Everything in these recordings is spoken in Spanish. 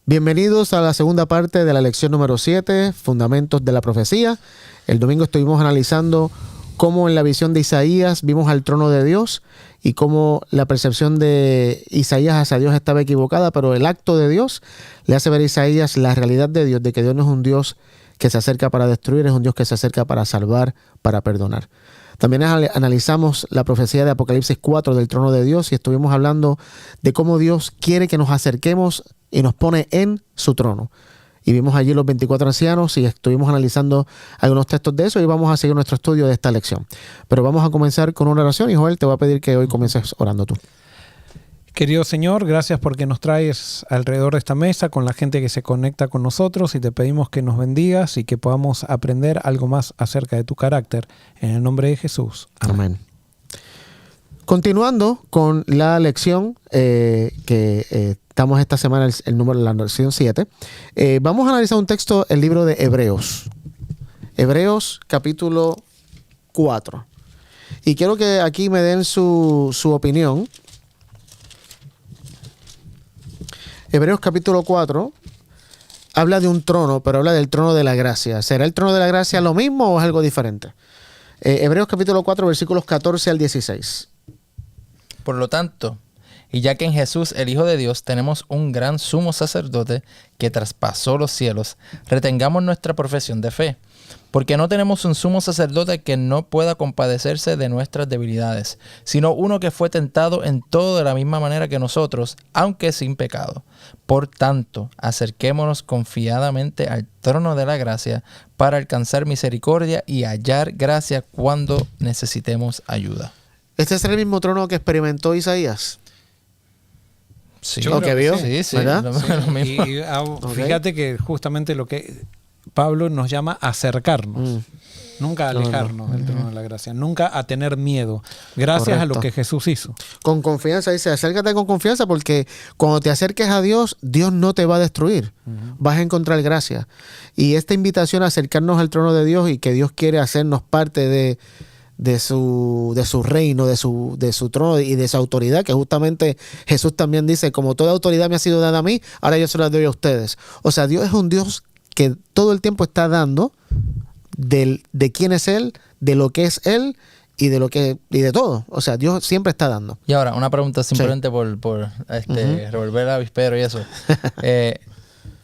Bienvenidos a la segunda parte de la lección número 7, Fundamentos de la Profecía. El domingo estuvimos analizando cómo en la visión de Isaías vimos al trono de Dios y cómo la percepción de Isaías hacia Dios estaba equivocada, pero el acto de Dios le hace ver a Isaías la realidad de Dios, de que Dios no es un Dios que se acerca para destruir, es un Dios que se acerca para salvar, para perdonar. También analizamos la profecía de Apocalipsis 4 del trono de Dios y estuvimos hablando de cómo Dios quiere que nos acerquemos y nos pone en su trono. Y vimos allí los 24 ancianos y estuvimos analizando algunos textos de eso y vamos a seguir nuestro estudio de esta lección. Pero vamos a comenzar con una oración y Joel, te voy a pedir que hoy comiences orando tú. Querido Señor, gracias porque nos traes alrededor de esta mesa con la gente que se conecta con nosotros y te pedimos que nos bendigas y que podamos aprender algo más acerca de tu carácter. En el nombre de Jesús. Amén. Continuando con la lección estamos esta semana, el número de la lección 7, vamos a analizar un texto, el libro de Hebreos. Hebreos capítulo 4. Y quiero que aquí me den su opinión. Hebreos capítulo 4 habla de un trono, pero habla del trono de la gracia. ¿Será el trono de la gracia lo mismo o es algo diferente? Hebreos capítulo 4, versículos 14 al 16. Por lo tanto, y ya que en Jesús, el Hijo de Dios, tenemos un gran sumo sacerdote que traspasó los cielos, retengamos nuestra profesión de fe. Porque no tenemos un sumo sacerdote que no pueda compadecerse de nuestras debilidades, sino uno que fue tentado en todo de la misma manera que nosotros, aunque sin pecado. Por tanto, acerquémonos confiadamente al trono de la gracia para alcanzar misericordia y hallar gracia cuando necesitemos ayuda. ¿Este es el mismo trono que experimentó Isaías? Sí. ¿O que vio? Sí, ¿verdad? Lo mismo. Fíjate que justamente lo que Pablo nos llama a acercarnos, nunca a alejarnos del trono de la gracia, nunca a tener miedo, gracias a lo que Jesús hizo. Con confianza, dice, acércate con confianza porque cuando te acerques a Dios, Dios no te va a destruir, vas a encontrar gracia. Y esta invitación a acercarnos al trono de Dios y que Dios quiere hacernos parte de su reino, de su trono y de su autoridad, que justamente Jesús también dice, como toda autoridad me ha sido dada a mí, ahora yo se la doy a ustedes. O sea, Dios es un Dios que todo el tiempo está dando de quién es Él, de lo que es Él y de todo. O sea, Dios siempre está dando. Y ahora, una pregunta simplemente por revolver el avispero y eso.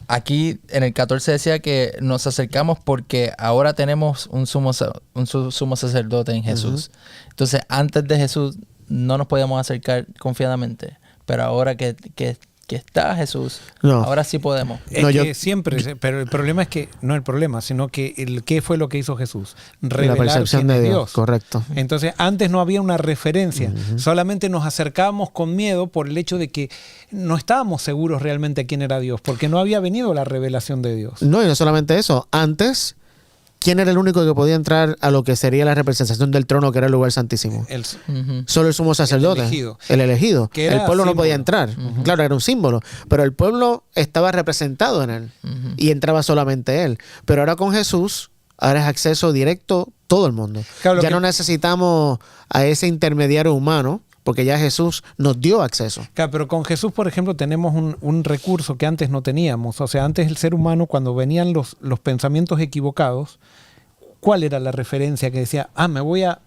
Aquí en el 14 decía que nos acercamos porque ahora tenemos un sumo sacerdote en Jesús. Entonces, antes de Jesús no nos podíamos acercar confiadamente, pero ahora que está Jesús, ahora sí podemos. Siempre, pero el problema es que, no el problema, sino que ¿qué fue lo que hizo Jesús? Revelar la percepción de Dios. Correcto. Entonces, antes no había una referencia, solamente nos acercábamos con miedo por el hecho de que no estábamos seguros realmente quién era Dios, porque no había venido la revelación de Dios. No, y no solamente eso, antes, ¿quién era el único que podía entrar a lo que sería la representación del trono, que era el lugar santísimo? Solo el sumo sacerdote. El elegido. El pueblo no podía entrar. Claro, era un símbolo. Pero el pueblo estaba representado en él. Y entraba solamente él. Pero ahora con Jesús, ahora es acceso directo todo el mundo. Claro, no necesitamos a ese intermediario humano, porque ya Jesús nos dio acceso. Claro, pero con Jesús, por ejemplo, tenemos un recurso que antes no teníamos. O sea, antes el ser humano, cuando venían los pensamientos equivocados, ¿cuál era la referencia que decía, voy a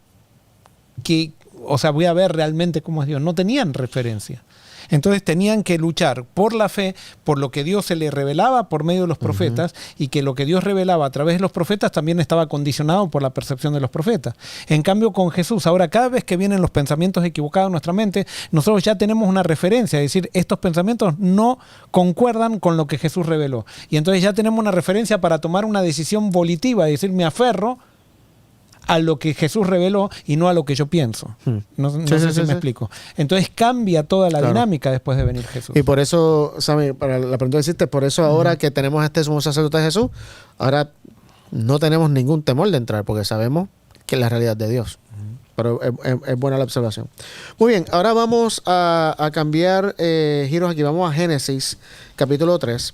ver realmente cómo es Dios? No tenían referencia. Entonces tenían que luchar por la fe, por lo que Dios se le revelaba por medio de los profetas, y que lo que Dios revelaba a través de los profetas también estaba condicionado por la percepción de los profetas. En cambio, con Jesús, ahora cada vez que vienen los pensamientos equivocados en nuestra mente, nosotros ya tenemos una referencia, es decir, estos pensamientos no concuerdan con lo que Jesús reveló. Y entonces ya tenemos una referencia para tomar una decisión volitiva, es decir, me aferro a lo que Jesús reveló y no a lo que yo pienso. No sé si me explico. Entonces cambia toda la dinámica después de venir Jesús. Y por eso, Sammy, para la pregunta que hiciste, por eso ahora que tenemos este sumo sacerdote de Jesús, ahora no tenemos ningún temor de entrar, porque sabemos que es la realidad de Dios. Pero es buena la observación. Muy bien, ahora vamos a cambiar giros aquí. Vamos a Génesis, capítulo 3.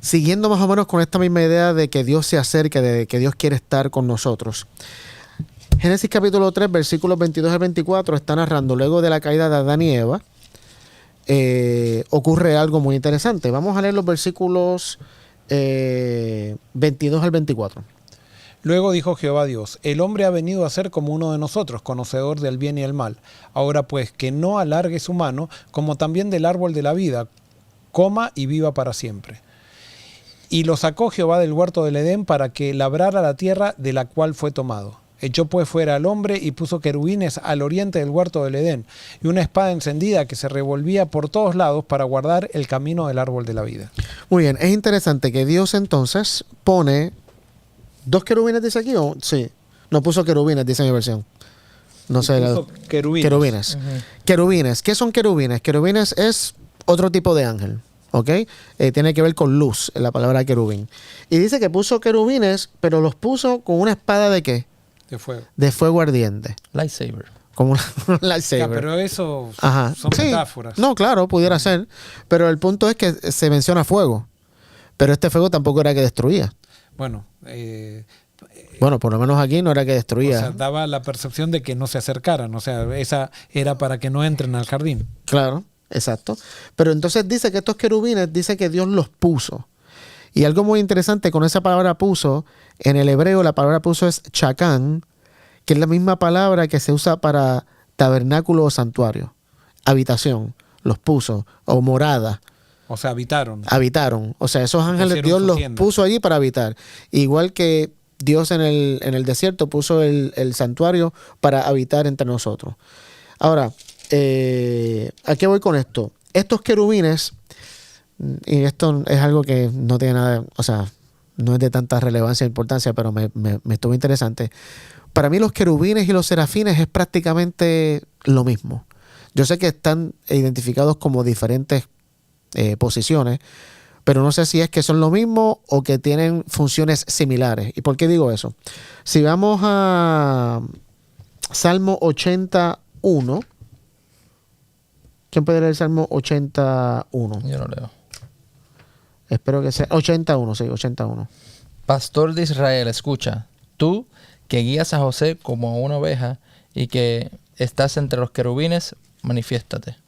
Siguiendo más o menos con esta misma idea de que Dios se acerca, de que Dios quiere estar con nosotros. Génesis capítulo 3, versículos 22 al 24 está narrando luego de la caída de Adán y Eva. ocurre algo muy interesante. Vamos a leer los versículos 22 al 24. Luego dijo Jehová Dios: el hombre ha venido a ser como uno de nosotros, conocedor del bien y el mal. Ahora pues, que no alargue su mano, como también del árbol de la vida, coma y viva para siempre. Y lo sacó Jehová del huerto del Edén para que labrara la tierra de la cual fue tomado. Echó pues fuera al hombre y puso querubines al oriente del huerto del Edén, y una espada encendida que se revolvía por todos lados para guardar el camino del árbol de la vida. Muy bien, es interesante que Dios entonces pone dos querubines, dice aquí, o sí, no puso querubines, dice mi versión. No sé. Puso querubines. Querubines. Querubines. ¿Qué son querubines? Querubines es otro tipo de ángel. ¿Ok? Tiene que ver con luz, la palabra querubín. Y dice que puso querubines, pero los puso con una espada ¿de qué? De fuego. De fuego ardiente. Lightsaber. Como un lightsaber. Ya, pero eso Ajá. son Sí. metáforas. No, claro, pudiera ser. Pero el punto es que se menciona fuego. Pero este fuego tampoco era que destruía. Bueno, Bueno, por lo menos aquí no era que o destruía. sea, daba la percepción de que no se acercaran. O sea, esa era para que no entren al jardín. Claro, exacto. Pero entonces dice que estos querubines, dice que Dios los puso. Y algo muy interesante con esa palabra puso, en el hebreo la palabra puso es chacán, que es la misma palabra que se usa para tabernáculo o santuario, habitación, los puso, o morada, O sea, habitaron. habitaron. O sea, esos ángeles Pusieron Dios su los tienda. puso allí para habitar. Igual que Dios en el desierto puso el santuario para habitar entre nosotros. Ahora, ¿a qué voy con esto? Estos querubines, y esto es algo que no tiene nada, o sea, no es de tanta relevancia e importancia, pero me estuvo interesante. Para mí los querubines y los serafines es prácticamente lo mismo. Yo sé que están identificados como diferentes posiciones, pero no sé si es que son lo mismo o que tienen funciones similares. ¿Y por qué digo eso? Si vamos a Salmo 81, ¿quién puede leer el Salmo 81? Yo no leo. Espero que sea 81, sí, 81. Pastor de Israel, escucha. Tú que guías a José como a una oveja y que estás entre los querubines, manifiéstate.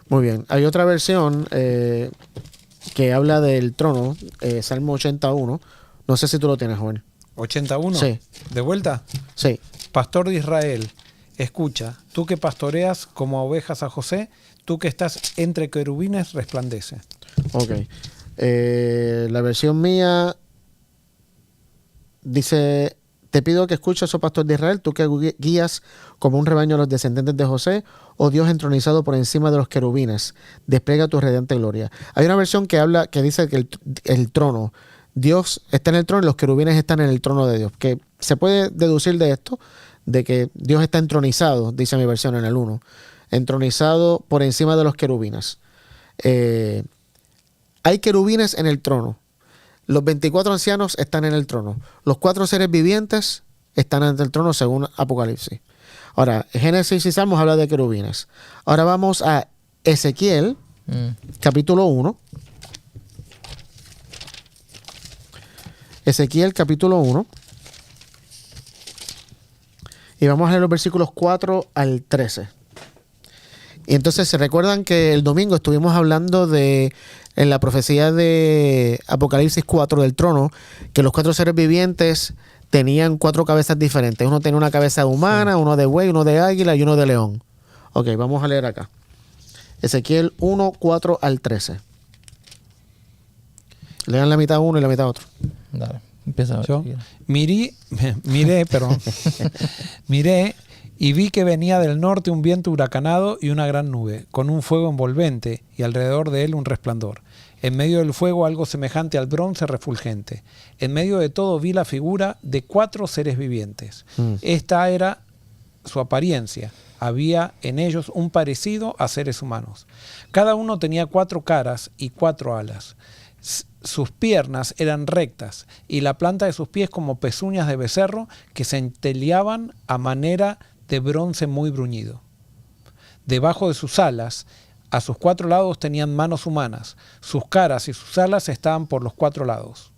Muy bien. Hay otra versión que habla del trono, Salmo 81. No sé si tú lo tienes, Joven. 81. Sí. ¿De vuelta? Sí. Pastor de Israel, escucha. Tú que pastoreas como a ovejas a José, tú que estás entre querubines, resplandece. Ok. La versión mía dice: te pido que escuches, oh pastor de Israel, tú que guías como un rebaño a los descendientes de José, oh Dios entronizado por encima de los querubines, despliega tu radiante gloria. Hay una versión que habla, que dice que el trono, Dios está en el trono y los querubines están en el trono de Dios. Que se puede deducir de esto, de que Dios está entronizado, dice mi versión en el 1, entronizado por encima de los querubines. Hay querubines en el trono. Los 24 ancianos están en el trono. Los 4 seres vivientes están ante el trono según Apocalipsis. Ahora, Génesis y Salmos habla de querubines. Ahora vamos a Ezequiel, capítulo 1. Ezequiel, capítulo 1. Y vamos a leer los versículos 4 al 13. Y entonces se recuerdan que el domingo estuvimos hablando en la profecía de Apocalipsis 4 del trono, que los 4 seres vivientes tenían 4 cabezas diferentes. Uno tenía una cabeza humana, uno de buey, uno de águila y uno de león. Ok, vamos a leer acá. Ezequiel 1, 4 al 13. Lean la mitad uno y la mitad otro. Dale, empieza a ver. Yo miré y vi que venía del norte un viento huracanado y una gran nube, con un fuego envolvente y alrededor de él un resplandor. En medio del fuego algo semejante al bronce refulgente. En medio de todo vi la figura de 4 seres vivientes. Esta era su apariencia. Había en ellos un parecido a seres humanos. Cada uno tenía 4 caras y 4 alas. Sus piernas eran rectas y la planta de sus pies como pezuñas de becerro que centelleaban a manera de bronce muy bruñido. Debajo de sus alas, a sus 4 lados tenían manos humanas. Sus caras y sus alas estaban por los 4 lados.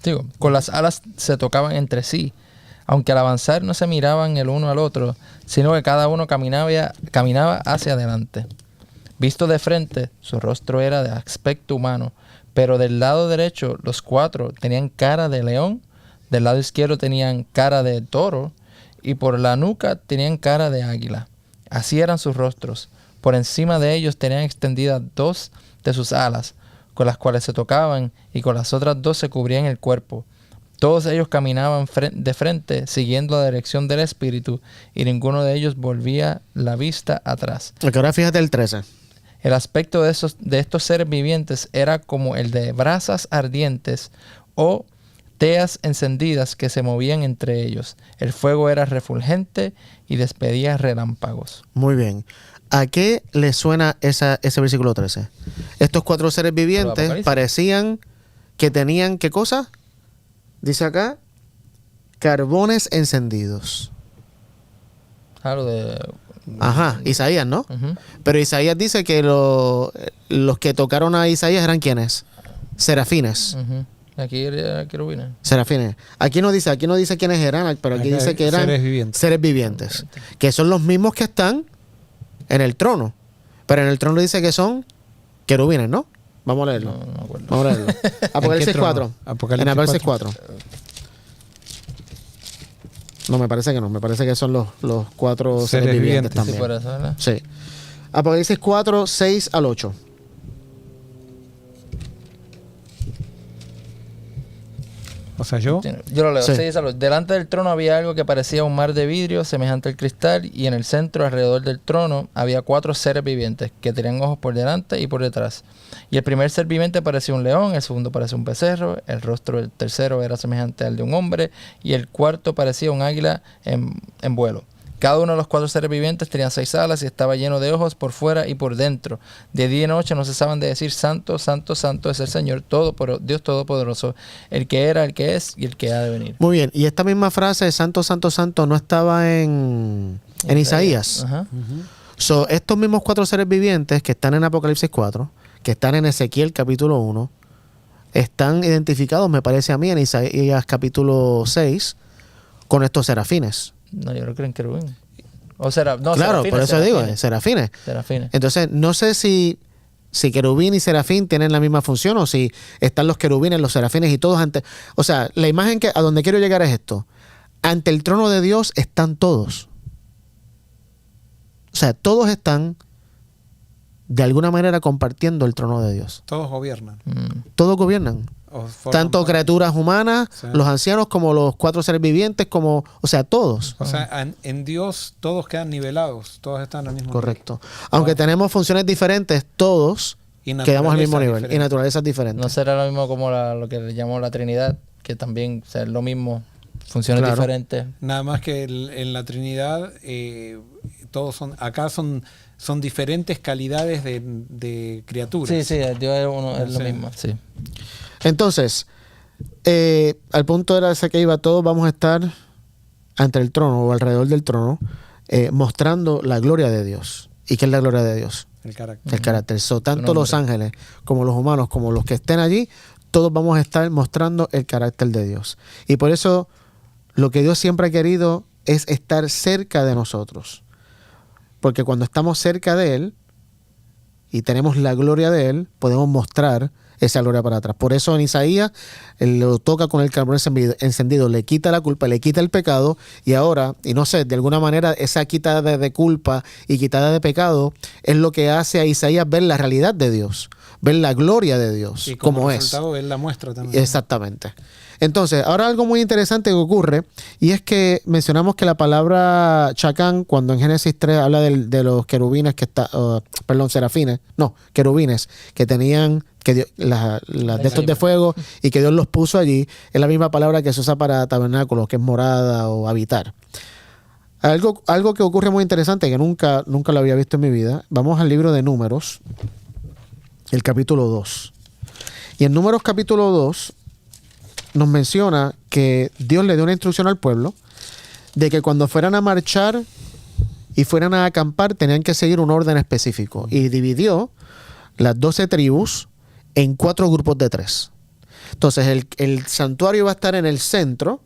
Digo, con las alas se tocaban entre sí, aunque al avanzar no se miraban el uno al otro, sino que cada uno caminaba hacia adelante. Visto de frente, su rostro era de aspecto humano, pero del lado derecho los 4 tenían cara de león, del lado izquierdo tenían cara de toro, y por la nuca tenían cara de águila. Así eran sus rostros. Por encima de ellos tenían extendidas 2 de sus alas, con las cuales se tocaban, y con las otras 2 se cubrían el cuerpo. Todos ellos caminaban de frente, siguiendo la dirección del Espíritu, y ninguno de ellos volvía la vista atrás. Porque ahora fíjate el 13. El aspecto de estos seres vivientes era como el de brasas ardientes o teas encendidas que se movían entre ellos. El fuego era refulgente y despedía relámpagos. Muy bien. ¿A qué le suena ese versículo 13? Estos 4 seres vivientes parecían que tenían, ¿qué cosa? Dice acá, carbones encendidos. Claro, de... Ajá, Isaías, ¿no? Ujú. Pero Isaías dice que los que tocaron a Isaías eran ¿quiénes? Serafines. Ujú. Aquí era querubines. Serafines. Aquí no dice quiénes eran, pero aquí Acá dice que eran seres vivientes. que son los mismos que están en el trono. Pero en el trono dice que son querubines, ¿no? Vamos a leerlo. No me acuerdo. Vamos a leerlo. Apocalipsis trono? 4. Apocalipsis En Apocalipsis 4. No, me parece que no. Me parece que son los 4 seres vivientes vivientes. Sí, también. por eso, ¿verdad? Sí. Apocalipsis 4, 6 al 8. O sea, yo. Yo lo leo. Sí. 6 a los. Delante del trono había algo que parecía un mar de vidrio semejante al cristal, y en el centro, alrededor del trono, había 4 seres vivientes que tenían ojos por delante y por detrás. Y el primer ser viviente parecía un león, el segundo parecía un becerro, el rostro del tercero era semejante al de un hombre, y el cuarto parecía un águila en vuelo. Cada uno de los 4 seres vivientes tenía 6 alas y estaba lleno de ojos por fuera y por dentro. De día y noche no cesaban de decir: Santo, Santo, Santo es el Señor, Dios Todopoderoso, el que era, el que es y el que ha de venir. Muy bien. Y esta misma frase, Santo, Santo, Santo, no estaba en Isaías. Ajá. So, estos mismos 4 seres vivientes que están en Apocalipsis 4, que están en Ezequiel capítulo 1, están identificados, me parece a mí, en Isaías capítulo 6, con estos serafines. No, yo no creo en querubín. O será, no, Claro, serafines, por eso serafines. digo, serafines. Serafines. Entonces, no sé si querubín y serafín tienen la misma función o si están los querubines, los serafines y todos ante... O sea, la imagen a donde quiero llegar es esto. Ante el trono de Dios están todos. O sea, todos están de alguna manera compartiendo el trono de Dios. Todos gobiernan. Todos gobiernan. O forman Tanto parte. criaturas humanas, Sí. los ancianos, como los 4 seres vivientes, como... O sea, todos. O sea, en Dios todos quedan nivelados. Todos están al mismo Correcto. Aunque tenemos funciones diferentes, todos Y quedamos al mismo naturalezas nivel. diferentes. Y naturalezas diferentes. No será lo mismo como lo que le llamó la Trinidad, que también o sea, es lo mismo, funciones Claro. diferentes. Nada más que en la Trinidad, todos son, acá son diferentes calidades de criaturas. Sí, sí, Dios es, uno, es lo Sí. mismo. Sí. Entonces, al punto era ese que iba, todos vamos a estar ante el trono o alrededor del trono, mostrando la gloria de Dios. ¿Y qué es la gloria de Dios? El carácter. El carácter. So, tanto nombre. los ángeles como los humanos, como los que estén allí, todos vamos a estar mostrando el carácter de Dios. Y por eso lo que Dios siempre ha querido es estar cerca de nosotros. Porque cuando estamos cerca de Él y tenemos la gloria de Él, podemos mostrar esa gloria para atrás. Por eso en Isaías él lo toca con el carbón encendido, le quita la culpa, le quita el pecado, y ahora, y no sé, de alguna manera esa quitada de culpa y quitada de pecado es lo que hace a Isaías ver la realidad de Dios, ver la gloria de Dios, Y como como es. resultado, él la muestra también. Exactamente. Entonces, ahora algo muy interesante que ocurre, y es que mencionamos que la palabra chacán, cuando en Génesis 3 habla de los querubines serafines, no, querubines, que tenían que las de estos de fuego y que Dios los puso allí, es la misma palabra que se usa para tabernáculos, que es morada o habitar. Algo que ocurre muy interesante, que nunca lo había visto en mi vida. Vamos al libro de Números, el capítulo 2. Y en Números capítulo 2 nos menciona que Dios le dio una instrucción al pueblo de que cuando fueran a marchar y fueran a acampar tenían que seguir un orden específico, y dividió las 12 tribus en 4 grupos de 3. Entonces el santuario va a estar en el centro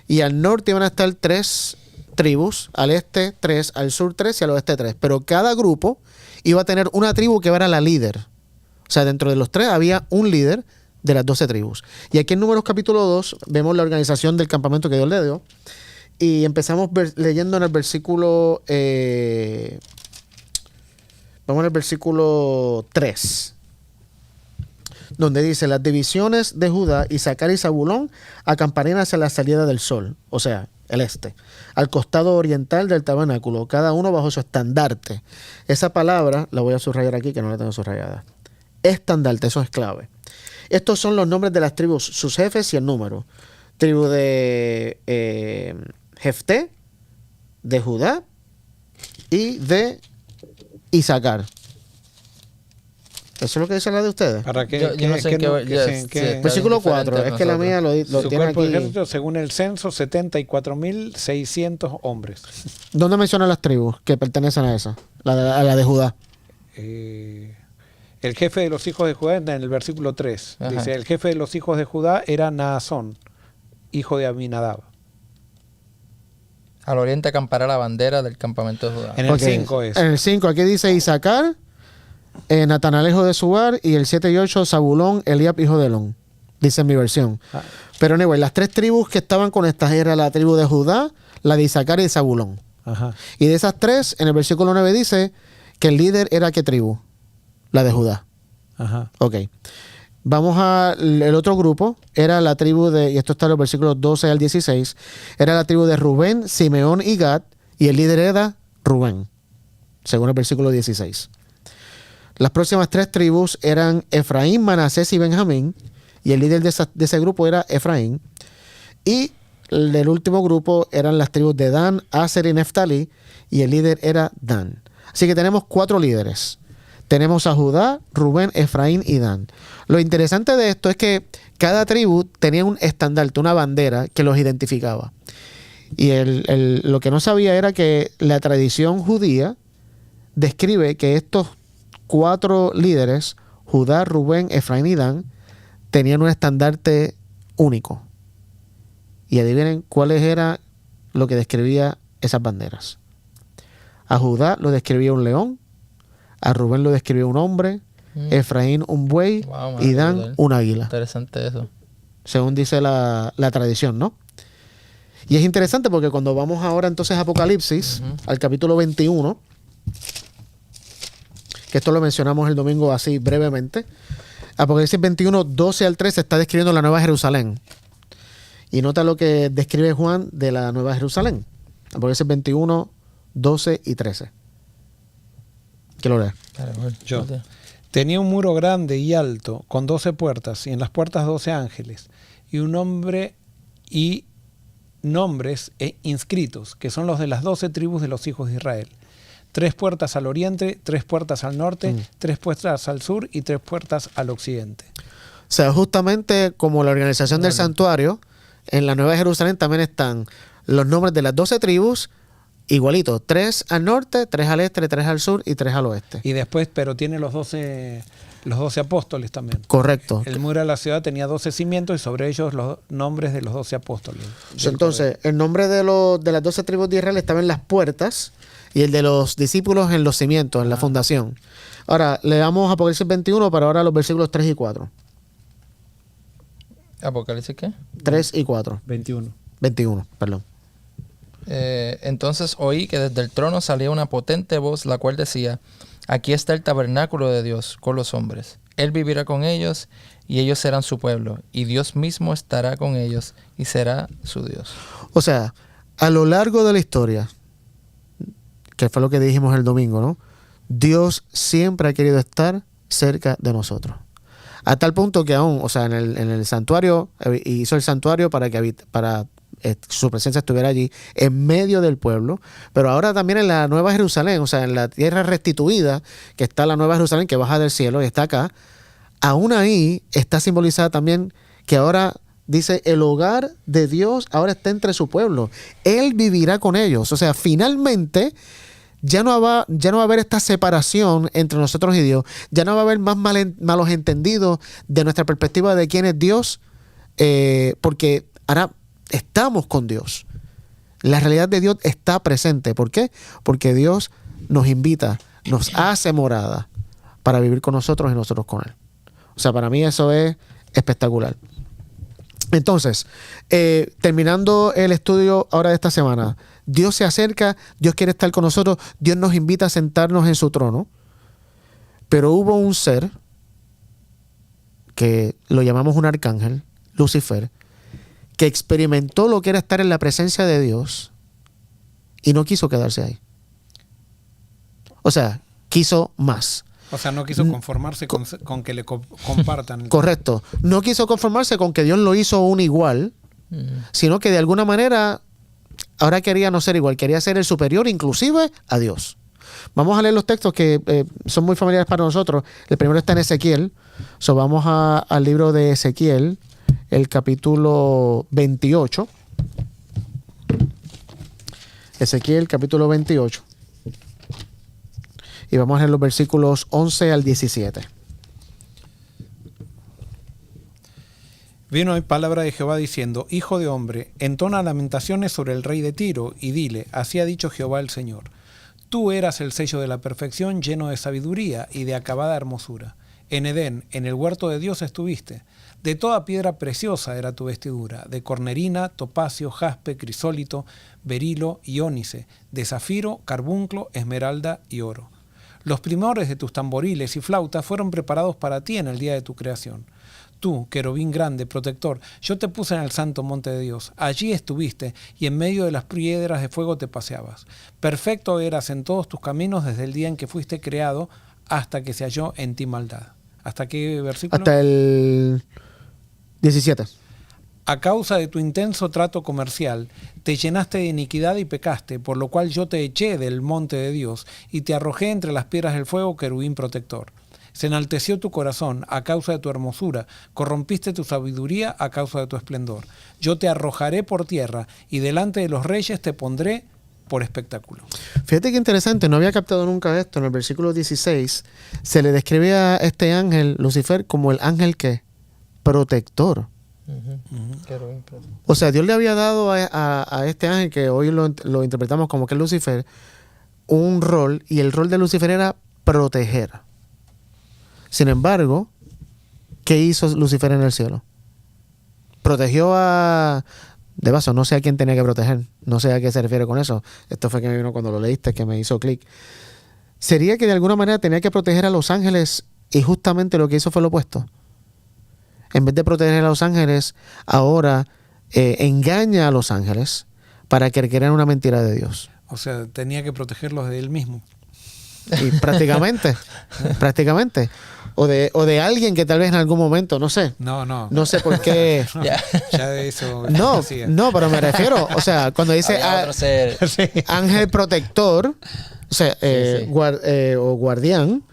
y al norte van a estar tres tribus, al este 3, al sur 3 y al oeste 3. Pero cada grupo iba a tener una tribu que era la líder. O sea, dentro de los 3 había un líder de las 12 tribus. Y aquí en Números capítulo 2 vemos la organización del campamento que Dios le dio. Y empezamos leyendo en el versículo... vamos al versículo 3. Donde dice, las divisiones de Judá, Isaacar y Zabulón acamparían hacia la salida del sol, o sea, el este, al costado oriental del tabernáculo, cada uno bajo su estandarte. Esa palabra, la voy a subrayar aquí, que no la tengo subrayada. Estandarte, eso es clave. Estos son los nombres de las tribus, sus jefes y el número. Tribu de Jefté, de Judá y de Isaacar. ¿Eso es lo que dice la de ustedes? Para que, Yo no sé qué... Versículo 4, es que la mía lo su tiene cuerpo de aquí. ejército, según el censo, 74.600 hombres. ¿Dónde menciona las tribus que pertenecen a esa? A la de Judá. El jefe de los hijos de Judá, en el versículo 3, Ajá. dice, el jefe de los hijos de Judá era Naasón, hijo de Aminadab. Al oriente acampará la bandera del campamento de Judá. En el Ok. 5 es. En el 5, aquí dice Isaacar, Natanael hijo de Subar, y el 7 y 8, Zabulón, Eliab hijo de Elón. Dice en mi versión. Ah. Pero anyway, las 3 tribus que estaban con estas era la tribu de Judá, la de Isaacar y de Zabulón. Ajá. Y de esas 3, en el versículo 9 dice que el líder era ¿qué tribu? La de Judá. Ajá. Ok. Vamos al otro grupo. Era la tribu de, y esto está en los versículos 12 al 16, era la tribu de Rubén, Simeón y Gad, y el líder era Rubén, según el versículo 16. Las próximas 3 tribus eran Efraín, Manasés y Benjamín, y el líder de ese grupo era Efraín. Y el último grupo eran las tribus de Dan, Aser y Neftalí, y el líder era Dan. Así que tenemos 4 líderes. Tenemos a Judá, Rubén, Efraín y Dan. Lo interesante de esto es que cada tribu tenía un estandarte, una bandera que los identificaba. Y lo que no sabía era que la tradición judía describe que estos 4 líderes, Judá, Rubén, Efraín y Dan, tenían un estandarte único. Y adivinen cuáles era lo que describía esas banderas. A Judá lo describía un león, a Rubén lo describía un hombre, Efraín un buey, Wow, man, y Dan brutal. un águila, Interesante eso. según dice la tradición, ¿no? Y es interesante porque cuando vamos ahora entonces a Apocalipsis, al capítulo 21, que esto lo mencionamos el domingo así brevemente, Apocalipsis 21, 12 al 13 está describiendo la Nueva Jerusalén. Y nota lo que describe Juan de la Nueva Jerusalén. Apocalipsis 21, 12 y 13. ¿Qué lo lea? Yo. Tenía un muro grande y alto, con 12 puertas, y en las puertas 12 ángeles, y un hombre y nombres inscritos, que son los de las 12 tribus de los hijos de Israel. 3 puertas al oriente, 3 puertas al norte, 3 puertas al sur y 3 puertas al occidente. O sea, justamente como la organización del santuario, en la Nueva Jerusalén también están los nombres de las 12 tribus, igualito, 3 al norte, 3 al este, 3 al sur y 3 al oeste. Y después, pero tiene los 12 apóstoles también. Correcto. El muro de la ciudad tenía 12 cimientos y sobre ellos los nombres de los 12 apóstoles. Entonces, el nombre de las 12 tribus de Israel estaba en las puertas y el de los discípulos en los cimientos, en la fundación. Ahora, le damos Apocalipsis 21 para ahora los versículos 3 y 4. ¿Apocalipsis qué? 3 y 4. 21, perdón. Entonces oí que desde el trono salía una potente voz, la cual decía: aquí está el tabernáculo de Dios con los hombres. Él vivirá con ellos y ellos serán su pueblo. Y Dios mismo estará con ellos y será su Dios. O sea, a lo largo de la historia, que fue lo que dijimos el domingo, ¿no? Dios siempre ha querido estar cerca de nosotros. A tal punto que aún, o sea, en el santuario, hizo el santuario para que su presencia estuviera allí, en medio del pueblo. Pero ahora también en la Nueva Jerusalén, o sea, en la tierra restituida, que está la Nueva Jerusalén, que baja del cielo y está acá, aún ahí está simbolizada también que ahora dice, el hogar de Dios ahora está entre su pueblo. Él vivirá con ellos. O sea, finalmente ya no va a haber esta separación entre nosotros y Dios. Ya no va a haber más malos entendidos de nuestra perspectiva de quién es Dios, porque ahora estamos con Dios. La realidad de Dios está presente. ¿Por qué? Porque Dios nos invita, nos hace morada para vivir con nosotros y nosotros con Él. O sea, para mí eso es espectacular. Entonces, terminando el estudio ahora de esta semana, Dios se acerca, Dios quiere estar con nosotros, Dios nos invita a sentarnos en su trono, pero hubo un ser que lo llamamos un arcángel, Lucifer, que experimentó lo que era estar en la presencia de Dios y no quiso quedarse ahí. O sea, quiso más. O sea, no quiso conformarse con que le compartan. Correcto. No quiso conformarse con que Dios lo hizo un igual, sino que de alguna manera ahora quería no ser igual, quería ser el superior inclusive a Dios. Vamos a leer los textos que son muy familiares para nosotros. El primero está en Ezequiel. So, vamos al libro de Ezequiel, el capítulo 28. Ezequiel, capítulo 28. Y vamos a leer los versículos 11 al 17. Vino hoy palabra de Jehová diciendo: Hijo de hombre, entona lamentaciones sobre el rey de Tiro, y dile: así ha dicho Jehová el Señor. Tú eras el sello de la perfección, lleno de sabiduría y de acabada hermosura. En Edén, en el huerto de Dios estuviste. De toda piedra preciosa era tu vestidura, de cornerina, topacio, jaspe, crisólito, berilo y ónice, de zafiro, carbunclo, esmeralda y oro. Los primores de tus tamboriles y flautas fueron preparados para ti en el día de tu creación. Tú, querubín grande, protector, yo te puse en el santo monte de Dios. Allí estuviste, y en medio de las piedras de fuego te paseabas. Perfecto eras en todos tus caminos desde el día en que fuiste creado hasta que se halló en ti maldad. ¿Hasta qué versículo? Hasta el 17. A causa de tu intenso trato comercial, te llenaste de iniquidad y pecaste, por lo cual yo te eché del monte de Dios y te arrojé entre las piedras del fuego, querubín protector. Se enalteció tu corazón a causa de tu hermosura, corrompiste tu sabiduría a causa de tu esplendor. Yo te arrojaré por tierra y delante de los reyes te pondré por espectáculo. Fíjate qué interesante, no había captado nunca esto. En el versículo 16 se le describe a este ángel, Lucifer, como el ángel que protector. O sea, Dios le había dado a este ángel, que hoy lo interpretamos como que es Lucifer, un rol, y el rol de Lucifer era proteger. Sin embargo, ¿qué hizo Lucifer en el cielo? Protegió a... De paso, no sé a quién tenía que proteger. No sé a qué se refiere con eso. Esto fue que me vino cuando lo leíste, que me hizo clic. ¿Sería que de alguna manera tenía que proteger a los ángeles y justamente lo que hizo fue lo opuesto? En vez de proteger a los ángeles, ahora engaña a los ángeles para que crean una mentira de Dios. O sea, tenía que protegerlos de él mismo. Y prácticamente. O de alguien que tal vez en algún momento, no sé. No sé por qué. Ya de eso. No, pero me refiero, o sea, cuando dice ángel protector, o sea, o guardián,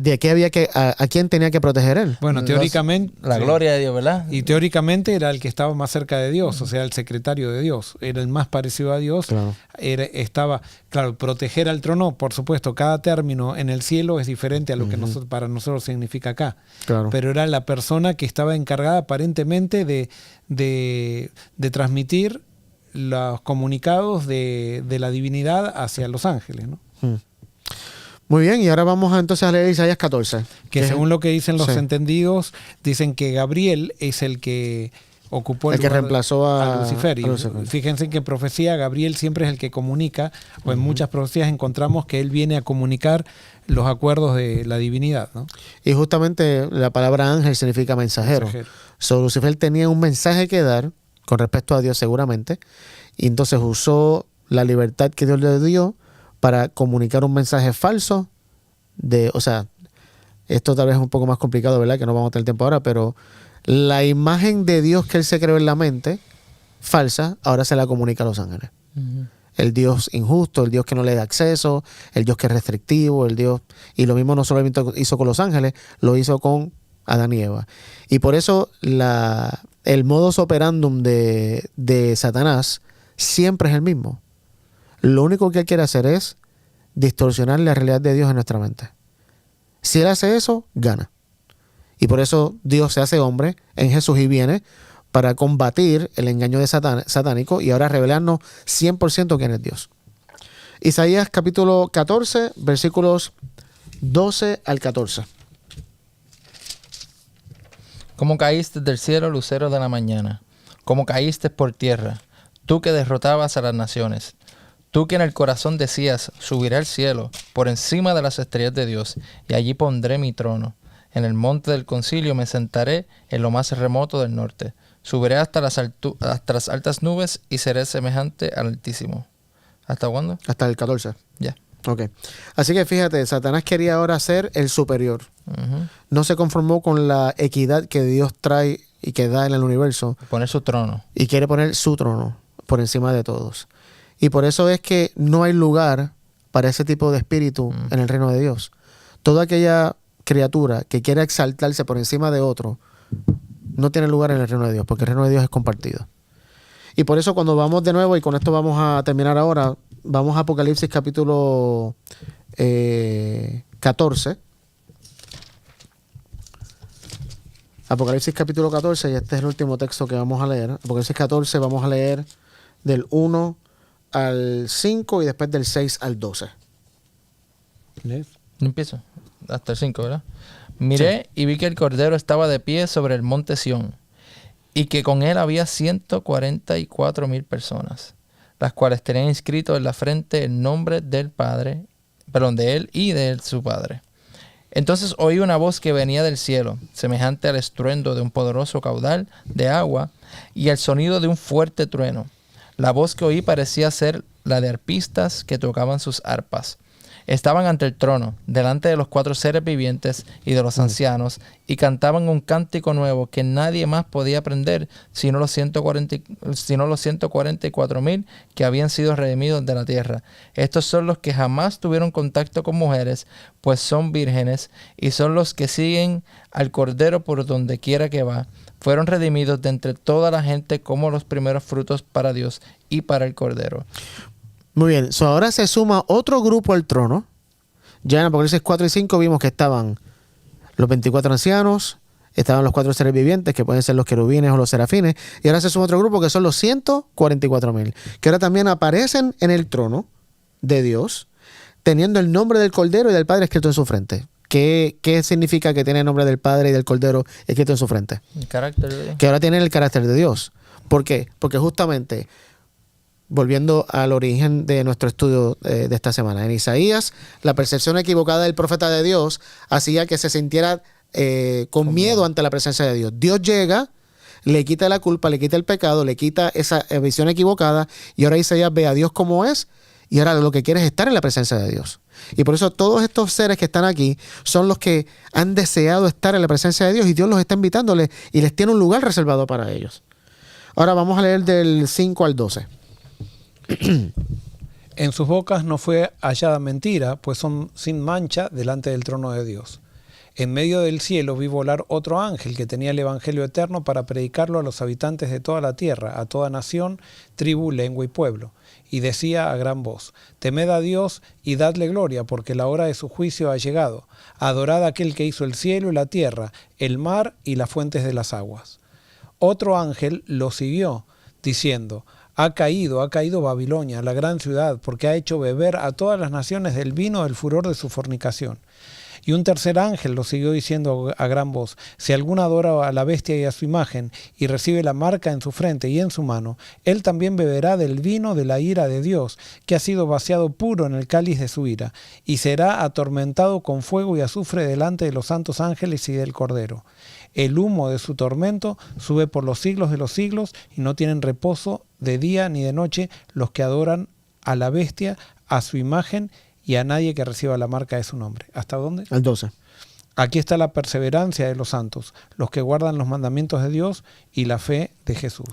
¿de qué había a quién tenía que proteger él? Bueno, teóricamente... La gloria de Dios, ¿verdad? Y teóricamente era el que estaba más cerca de Dios, o sea, el secretario de Dios. Era el más parecido a Dios. Claro. Claro, proteger al trono, por supuesto, cada término en el cielo es diferente a lo que para nosotros significa acá. Claro. Pero era la persona que estaba encargada aparentemente de transmitir los comunicados de la divinidad hacia los ángeles, ¿no? Muy bien, y ahora vamos entonces a leer Isaías 14. Que según lo que dicen los Sí. entendidos, dicen que Gabriel es el que ocupó El que lugar reemplazó a Lucifer. Y Lucifer. fíjense que en profecía Gabriel siempre es el que comunica, o en muchas profecías encontramos que él viene a comunicar los acuerdos de la divinidad, ¿no? Y justamente la palabra ángel significa mensajero. So, Lucifer tenía un mensaje que dar con respecto a Dios seguramente, y entonces usó la libertad que Dios le dio para comunicar un mensaje falso o sea, esto tal vez es un poco más complicado, ¿verdad? Que no vamos a tener tiempo ahora, pero la imagen de Dios que él se creó en la mente, falsa, ahora se la comunica a los ángeles. El Dios injusto, el Dios que no le da acceso, el Dios que es restrictivo, el Dios... Y lo mismo no solamente hizo con los ángeles, lo hizo con Adán y Eva. Y por eso el modus operandum de Satanás siempre es el mismo. Lo único que él quiere hacer es distorsionar la realidad de Dios en nuestra mente. Si él hace eso, gana. Y por eso Dios se hace hombre en Jesús y viene para combatir el engaño de satánico y ahora revelarnos 100% quién es Dios. Isaías capítulo 14, versículos 12 al 14. Como caíste del cielo, lucero de la mañana, como caíste por tierra, tú que derrotabas a las naciones, tú que en el corazón decías, subiré al cielo, por encima de las estrellas de Dios, y allí pondré mi trono. En el monte del concilio me sentaré en lo más remoto del norte. Subiré hasta las altas nubes y seré semejante al Altísimo. ¿Hasta cuándo? Hasta el 14. Ya. Ok. Así que fíjate, Satanás quería ahora ser el superior. Ujú. No se conformó con la equidad que Dios trae y que da en el universo. Poner su trono. Y quiere poner su trono por encima de todos. Y por eso es que no hay lugar para ese tipo de espíritu en el reino de Dios. Toda aquella criatura que quiera exaltarse por encima de otro no tiene lugar en el reino de Dios, porque el reino de Dios es compartido. Y por eso cuando vamos de nuevo, y con esto vamos a terminar ahora, vamos a Apocalipsis capítulo 14. Apocalipsis capítulo 14, y este es el último texto que vamos a leer. Apocalipsis 14 vamos a leer del 1 al 5 y después del 6 al 12. ¿Lees? Empiezo. Hasta el 5, ¿verdad? Miré y vi que el Cordero estaba de pie sobre el monte Sión, y que con él había 144,000 personas, las cuales tenían inscrito en la frente el nombre del Padre, de él y de su Padre. Entonces oí una voz que venía del cielo, semejante al estruendo de un poderoso caudal de agua y al sonido de un fuerte trueno. La voz que oí parecía ser la de arpistas que tocaban sus arpas. Estaban ante el trono, delante de los 4 seres vivientes y de los ancianos, y cantaban un cántico nuevo que nadie más podía aprender, sino los 144,000 que habían sido redimidos de la tierra. Estos son los que jamás tuvieron contacto con mujeres, pues son vírgenes, y son los que siguen al Cordero por donde quiera que va. Fueron redimidos de entre toda la gente como los primeros frutos para Dios y para el Cordero. Muy bien, ahora se suma otro grupo al trono. Ya en Apocalipsis 4 y 5 vimos que estaban los 24 ancianos, estaban los 4 seres vivientes, que pueden ser los querubines o los serafines, y ahora se suma otro grupo que son los 144,000, que ahora también aparecen en el trono de Dios, teniendo el nombre del Cordero y del Padre escrito en su frente. ¿Qué significa que tiene el nombre del Padre y del Cordero escrito en su frente? El carácter de Dios. Que ahora tienen el carácter de Dios. ¿Por qué? Porque justamente, volviendo al origen de nuestro estudio de esta semana, en Isaías, la percepción equivocada del profeta de Dios hacía que se sintiera con miedo ante la presencia de Dios. Dios llega, le quita la culpa, le quita el pecado, le quita esa visión equivocada, y ahora Isaías ve a Dios como es, y ahora lo que quiere es estar en la presencia de Dios. Y por eso todos estos seres que están aquí son los que han deseado estar en la presencia de Dios, y Dios los está invitándoles y les tiene un lugar reservado para ellos. Ahora vamos a leer del 5 al 12. En sus bocas no fue hallada mentira, pues son sin mancha delante del trono de Dios. En medio del cielo vi volar otro ángel que tenía el evangelio eterno para predicarlo a los habitantes de toda la tierra, a toda nación, tribu, lengua y pueblo. Y decía a gran voz: temed a Dios y dadle gloria, porque la hora de su juicio ha llegado. Adorad a aquel que hizo el cielo y la tierra, el mar y las fuentes de las aguas. Otro ángel lo siguió, diciendo: ha caído Babilonia, la gran ciudad, porque ha hecho beber a todas las naciones del vino del furor de su fornicación. Y un tercer ángel lo siguió diciendo a gran voz: si alguno adora a la bestia y a su imagen, y recibe la marca en su frente y en su mano, él también beberá del vino de la ira de Dios, que ha sido vaciado puro en el cáliz de su ira, y será atormentado con fuego y azufre delante de los santos ángeles y del Cordero. El humo de su tormento sube por los siglos de los siglos, y no tienen reposo de día ni de noche los que adoran a la bestia, a su imagen y a nadie que reciba la marca de su nombre. ¿Hasta dónde? Al 12. Aquí está la perseverancia de los santos, los que guardan los mandamientos de Dios y la fe de Jesús.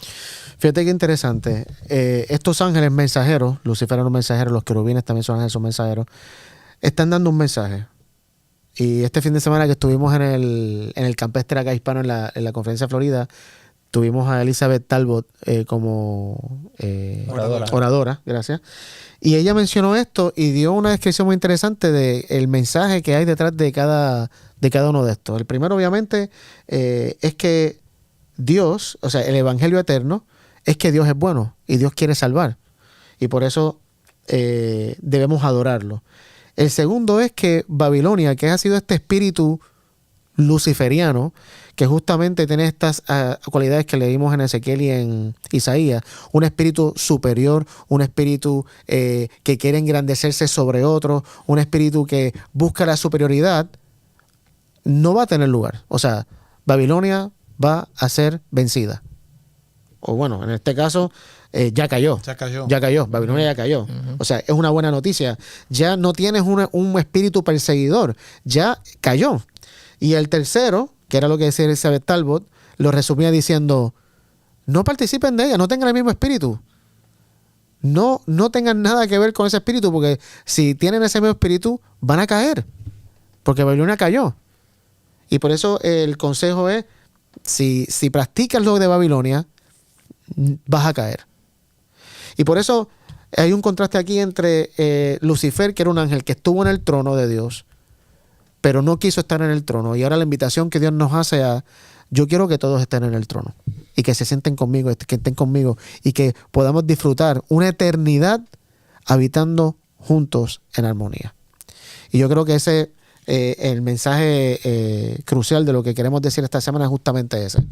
Fíjate qué interesante. Estos ángeles mensajeros, Lucifer era un mensajero, los querubines también son ángeles, son mensajeros, están dando un mensaje. Y este fin de semana que estuvimos en el campestre acá hispano en la conferencia de Florida, tuvimos a Elizabeth Talbot como oradora, gracias. Y ella mencionó esto y dio una descripción muy interesante del mensaje que hay detrás de cada uno de estos. El primero, obviamente, es que Dios, o sea, el evangelio eterno, es que Dios es bueno y Dios quiere salvar. Y por eso debemos adorarlo. El segundo es que Babilonia, que ha sido este espíritu luciferiano, que justamente tiene estas cualidades que leímos en Ezequiel y en Isaías, un espíritu superior, un espíritu que quiere engrandecerse sobre otro, un espíritu que busca la superioridad, no va a tener lugar. O sea, Babilonia va a ser vencida. O bueno, en este caso, ya cayó. Ya cayó. Babilonia ya cayó. O sea, es una buena noticia. Ya no tienes un espíritu perseguidor. Ya cayó. Y el tercero, que era lo que decía Elizabeth Talbot, lo resumía diciendo, no participen de ella, no tengan el mismo espíritu. No tengan nada que ver con ese espíritu, porque si tienen ese mismo espíritu, van a caer. Porque Babilonia cayó. Y por eso el consejo es, si practicas lo de Babilonia, vas a caer. Y por eso hay un contraste aquí entre Lucifer, que era un ángel que estuvo en el trono de Dios, pero no quiso estar en el trono. Y ahora la invitación que Dios nos hace a, yo quiero que todos estén en el trono y que se sienten conmigo, que estén conmigo y que podamos disfrutar una eternidad habitando juntos en armonía. Y yo creo que ese el mensaje crucial de lo que queremos decir esta semana es justamente ese.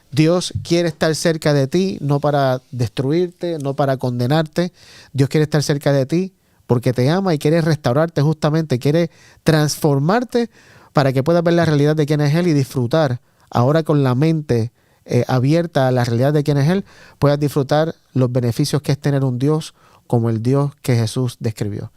Dios quiere estar cerca de ti, no para destruirte, no para condenarte. Dios quiere estar cerca de ti porque te ama y quiere restaurarte justamente, quiere transformarte para que puedas ver la realidad de quién es Él y disfrutar. Ahora con la mente abierta a la realidad de quién es Él, puedas disfrutar los beneficios que es tener un Dios como el Dios que Jesús describió.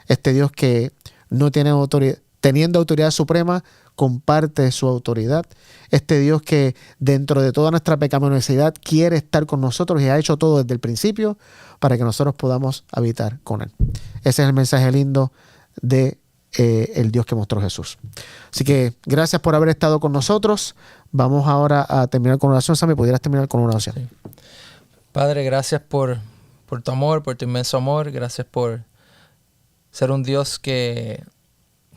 Este Dios que no tiene autoridad, teniendo autoridad suprema, comparte su autoridad. Este Dios que dentro de toda nuestra pecaminosidad quiere estar con nosotros y ha hecho todo desde el principio para que nosotros podamos habitar con Él. Ese es el mensaje lindo de el Dios que mostró Jesús. Así que gracias por haber estado con nosotros. Vamos ahora a terminar con una oración. Sammy, ¿pudieras terminar con una oración? Sí. Padre, gracias por tu amor, por tu inmenso amor. Gracias por ser un Dios que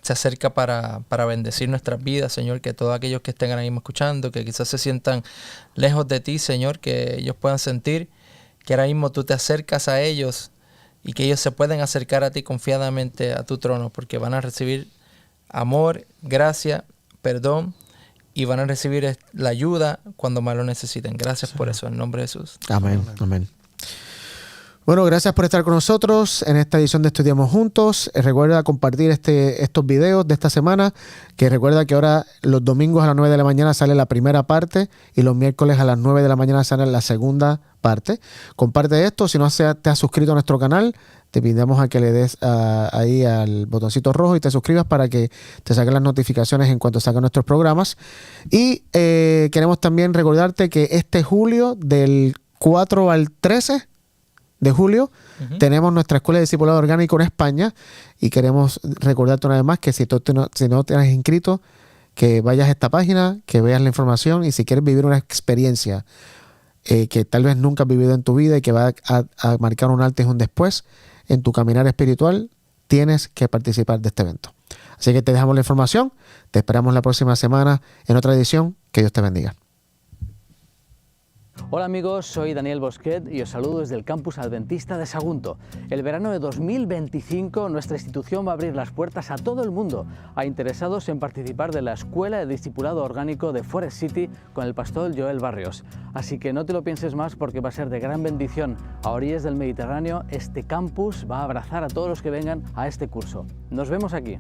se acerca para bendecir nuestras vidas, Señor, que todos aquellos que estén ahora mismo escuchando, que quizás se sientan lejos de ti, Señor, que ellos puedan sentir que ahora mismo tú te acercas a ellos y que ellos se pueden acercar a ti confiadamente a tu trono, porque van a recibir amor, gracia, perdón y van a recibir la ayuda cuando más lo necesiten. Gracias por eso, en nombre de Jesús. Amén. Amén. Bueno, gracias por estar con nosotros en esta edición de Estudiamos Juntos. Recuerda compartir estos videos de esta semana, que recuerda que ahora los domingos a las 9 de la mañana sale la primera parte y los miércoles a las 9 de la mañana sale la segunda parte. Comparte esto. Si no te has suscrito a nuestro canal, te pidamos a que le des ahí al botoncito rojo y te suscribas para que te saquen las notificaciones en cuanto salgan nuestros programas. Y queremos también recordarte que este julio, del 4 al 13 de julio, tenemos nuestra Escuela de Discipulado Orgánico en España y queremos recordarte una vez más que si no te has inscrito, que vayas a esta página, que veas la información y si quieres vivir una experiencia que tal vez nunca has vivido en tu vida y que va a marcar un antes y un después en tu caminar espiritual, tienes que participar de este evento. Así que te dejamos la información, te esperamos la próxima semana en otra edición. Que Dios te bendiga. Hola amigos, soy Daniel Bosquet y os saludo desde el Campus Adventista de Sagunto. El verano de 2025 nuestra institución va a abrir las puertas a todo el mundo, a interesados en participar de la Escuela de Discipulado Orgánico de Forest City con el pastor Joel Barrios. Así que no te lo pienses más porque va a ser de gran bendición. A orillas del Mediterráneo, este campus va a abrazar a todos los que vengan a este curso. Nos vemos aquí.